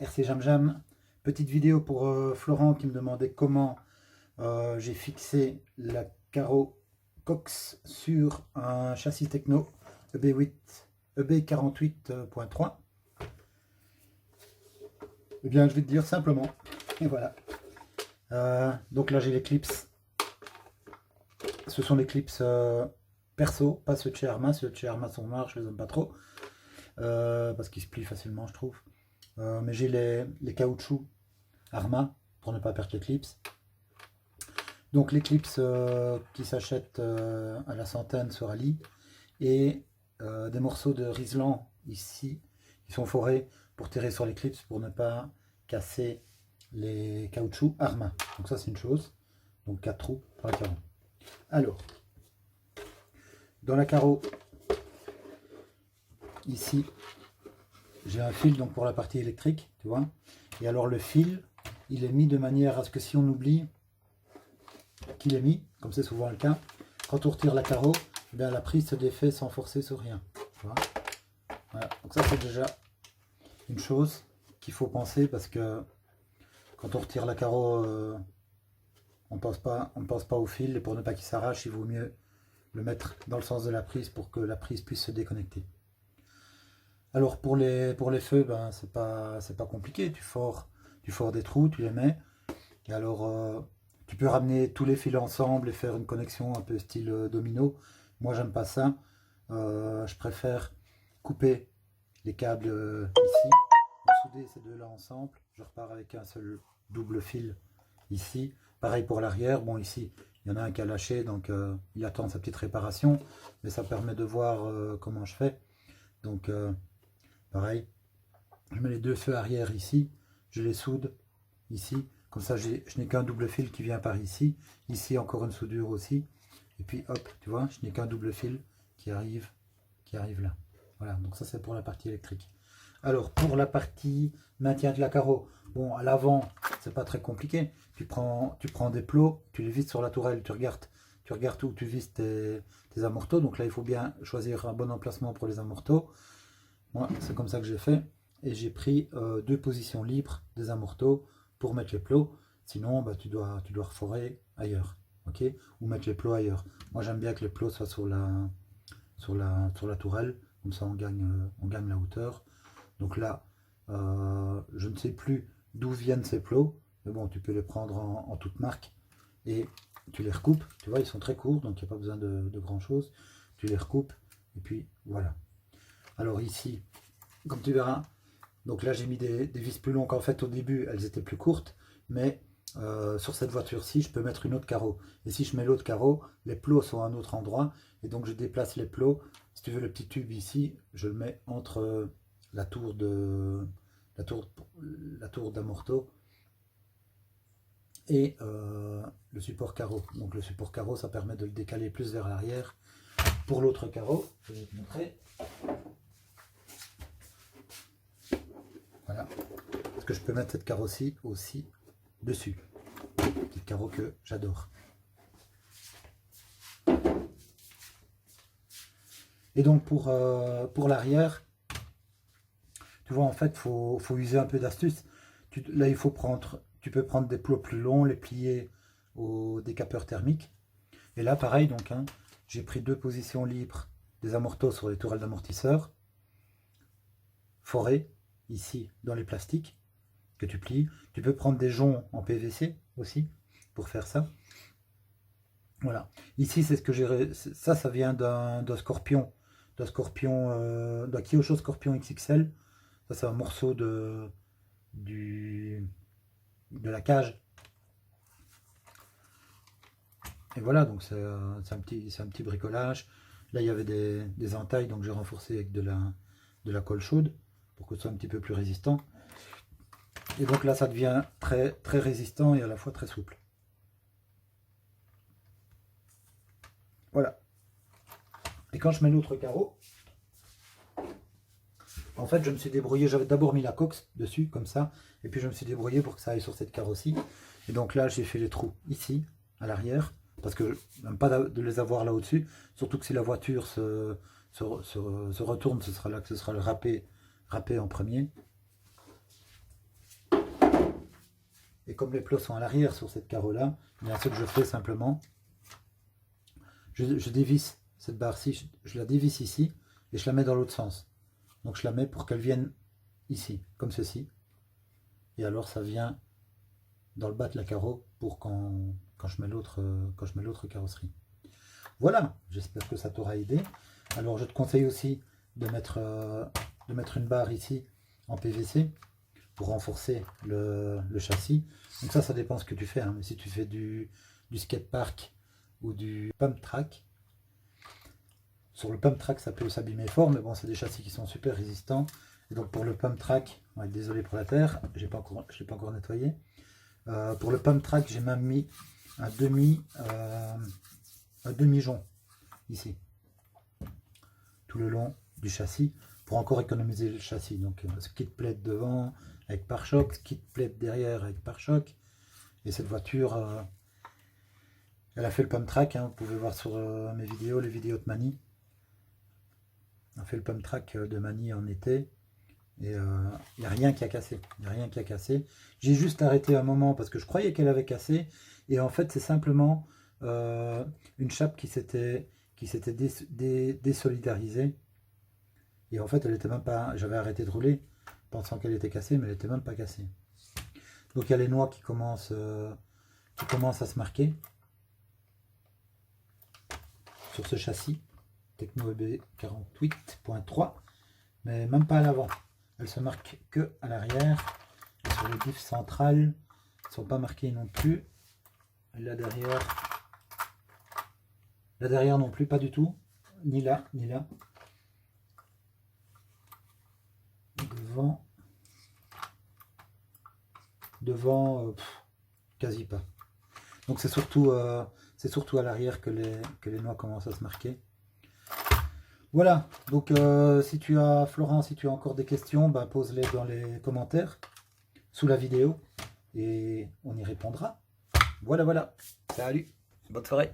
RC Jam Jam, petite vidéo pour Florent qui me demandait comment j'ai fixé la carreau Cox sur un châssis Techno EB48.3. Eh bien, je vais te dire simplement, et voilà. Donc là, j'ai les clips. Ce sont les clips perso, pas ceux de chez Arma. Ceux de chez Arma sont noirs, je les aime pas trop. Parce qu'ils se plient facilement, je trouve. Mais j'ai les caoutchoucs Arma pour ne pas perdre les clips. Donc les clips qui s'achètent à la centaine sur Ali et des morceaux de Rislan ici qui sont forés pour tirer sur les clips pour ne pas casser les caoutchoucs Arma. Donc ça c'est une chose. Donc 4 trous pour la carreau. Alors, dans la carreau, ici, j'ai un fil donc pour la partie électrique, tu vois. Et alors le fil, il est mis de manière à ce que si on oublie qu'il est mis, comme c'est souvent le cas, quand on retire la carreau, eh bien, la prise se défait sans forcer sur rien. Tu vois, voilà. Donc ça c'est déjà une chose qu'il faut penser parce que quand on retire la carreau, on ne pense pas au fil et pour ne pas qu'il s'arrache, il vaut mieux le mettre dans le sens de la prise pour que la prise puisse se déconnecter. Alors pour les feux, ben, c'est pas compliqué, tu fores des trous, tu les mets, et alors tu peux ramener tous les fils ensemble et faire une connexion un peu style domino. Moi j'aime pas ça, je préfère couper les câbles ici, souder ces deux là ensemble, je repars avec un seul double fil ici, pareil pour l'arrière, bon ici il y en a un qui a lâché donc il attend sa petite réparation, mais ça permet de voir comment je fais, donc pareil, je mets les deux feux arrière ici, je les soude ici, comme ça je n'ai qu'un double fil qui vient par ici, ici encore une soudure aussi, et puis hop, tu vois, je n'ai qu'un double fil qui arrive là. Voilà, donc ça c'est pour la partie électrique. Alors pour la partie maintien de la carreau, bon à l'avant c'est pas très compliqué, tu prends des plots, tu les vis sur la tourelle, tu regardes où tu vises tes amorteaux, donc là il faut bien choisir un bon emplacement pour les amorteaux. Moi c'est comme ça que j'ai fait, et j'ai pris deux positions libres des amorteaux pour mettre les plots, sinon bah, tu dois reforer ailleurs, ok, ou mettre les plots ailleurs. Moi j'aime bien que les plots soient sur la tourelle, comme ça on gagne la hauteur. Donc là, je ne sais plus d'où viennent ces plots, mais bon, tu peux les prendre en toute marque et tu les recoupes. Tu vois, ils sont très courts, donc il n'y a pas besoin de grand chose. Tu les recoupes et puis voilà. Alors ici, comme tu verras, donc là j'ai mis des vis plus longues. En fait, au début, elles étaient plus courtes, mais sur cette voiture-ci, je peux mettre une autre carreau. Et si je mets l'autre carreau, les plots sont à un autre endroit, et donc je déplace les plots. Si tu veux le petit tube ici, je le mets entre la tour d'amorto et le support carreau. Donc le support carreau, ça permet de le décaler plus vers l'arrière. Pour l'autre carreau, je vais te montrer. Voilà. Parce que je peux mettre cette carrosserie aussi dessus. Petit carreau que j'adore. Et donc pour l'arrière, tu vois, en fait, faut user un peu d'astuce. Là, tu peux prendre des plots plus longs, les plier au décapeur thermique. Et là, pareil, donc, hein, j'ai pris deux positions libres des amortos sur les tourelles d'amortisseur, forés, ici, dans les plastiques, que tu plies. Tu peux prendre des joncs en PVC aussi, pour faire ça. Voilà. Ici, c'est ce que j'ai. Ça vient d'un Scorpion. D'un Kyosho Scorpion XXL. Ça, c'est un morceau de la cage. Et voilà, donc c'est un petit bricolage. Là, il y avait des entailles, donc j'ai renforcé avec de la colle chaude pour que ce soit un petit peu plus résistant. Et donc là, ça devient très, très résistant et à la fois très souple. Voilà. Et quand je mets l'autre carreau, en fait, je me suis débrouillé. J'avais d'abord mis la coque dessus, comme ça. Et puis, je me suis débrouillé pour que ça aille sur cette carrosserie. Et donc là, j'ai fait les trous ici, à l'arrière. Parce que je n'aime pas de les avoir là au-dessus. Surtout que si la voiture se retourne, ce sera là que ce sera le râpé en premier. comme les plots sont à l'arrière sur cette carreau-là, ce que je fais simplement, je dévisse cette barre-ci, je la dévisse ici, et je la mets dans l'autre sens. Donc je la mets pour qu'elle vienne ici, comme ceci. Et alors ça vient dans le bas de la carreau pour quand je mets l'autre carrosserie. Voilà, j'espère que ça t'aura aidé. Alors je te conseille aussi de mettre une barre ici en PVC pour renforcer le châssis. Donc ça dépend ce que tu fais, hein. Mais si tu fais du skatepark ou du pump track, sur le pump track ça peut s'abîmer fort, mais bon, c'est des châssis qui sont super résistants. Et donc pour le pump track, ouais, désolé pour la terre, je ne l'ai pas encore nettoyé. Pour le pump track, j'ai même mis un demi-jonc ici, tout le long du châssis, pour encore économiser le châssis. Donc skid plate devant avec pare-choc, skid plate derrière avec pare-choc. Et cette voiture, elle a fait le pump track, hein, vous pouvez voir sur mes vidéos, les vidéos de Mani. On a fait le pump track de Mani en été. Et il n'y a rien qui a cassé. Il n'y a rien qui a cassé. J'ai juste arrêté un moment parce que je croyais qu'elle avait cassé. Et en fait, c'est simplement une chape qui s'était désolidarisée. Et en fait, elle était même pas. J'avais arrêté de rouler pensant qu'elle était cassée, mais elle n'était même pas cassée. Donc il y a les noix qui commencent à se marquer sur ce châssis Techno EB 48.3, mais même pas à l'avant. Elle se marque que à l'arrière. Sur les diffs centrales, elles ne sont pas marquées non plus. Là derrière non plus, pas du tout. Ni là, ni là. Devant, quasi pas. Donc c'est surtout à l'arrière que les noix commencent à se marquer. Voilà, donc Florent, si tu as encore des questions, bah, pose-les dans les commentaires sous la vidéo et on y répondra. Voilà, salut, bonne soirée.